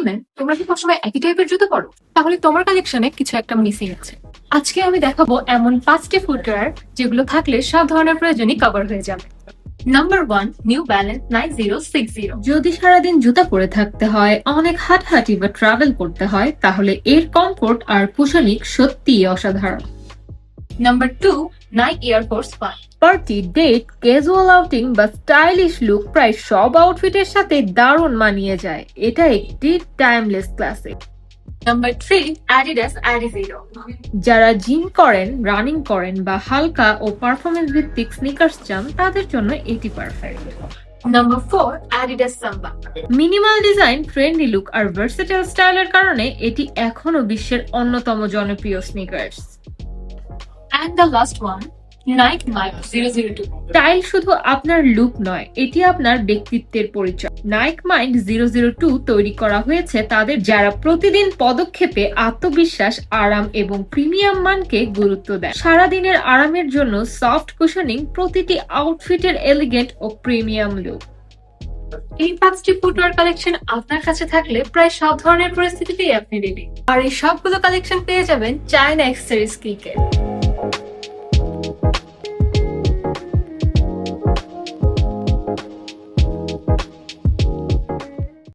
Main, তোমরা কি সবসময় একই টাইপের জুতো পরো? তাহলে তোমার কালেকশনে কিছু একটা মিসিং আছে। আজকে আমি দেখাবো এমন 5টি ফুটওয়্যার যেগুলো থাকলে সব ধরনের প্রয়োজনই কভার হয়ে যাবে। Number 1, new balance 9060। যদি সারাদিন জুতা পরে থাকতে হয়, অনেক হাঁটাহাঁটি বা ট্রাভেল করতে হয়, তাহলে এর কমফোর্ট আর কুশনিং সত্যিই অসাধারণ। Number 2, Nike Air Force 1। Party, date, casual outing বা স্টাইলিশ লুক প্রায় সব আউটফিটের সাথে দারুণ মানিয়ে যায়। এটা একটি timeless classic. Number 3, Adidas Adizero. যারা জিম করেন, রানিং করেন বা হালকা ও পারফরমেন্স ভিত্তিক স্নিকার্স চান, তাদের জন্য এটি perfect. Number 4, Adidas Samba. Minimal design, trendy look আর ভার্সেটাইল স্টাইলের কারণে এটি এখনো বিশ্বের অন্যতম জনপ্রিয় sneakers. And the last one, Nike Mike 002। Style শুধু আপনার লুক নয়, এটি আপনার ব্যক্তিত্বের পরিচয়। নাইক মাইক 002 তৈরি করা হয়েছে তাদের যারা প্রতিদিন পদক্ষেপে আত্মবিশ্বাস, আরাম এবং প্রিমিয়াম মানকে গুরুত্ব দেয়। সারাদিনের আরামের জন্য সফট কুশনিং, প্রতিটি আউটফিটের এলিগেন্ট ও প্রিমিয়াম লুক। এই 5টি ফুটওয়্যার কালেকশন আপনার কাছে থাকলে প্রায় সব ধরনের পরিস্থিতিতেই আপনি রেডি। আর এই সবগুলো কালেকশন পেয়ে যাবেন চায়না এক্সেসরিজ কিকে।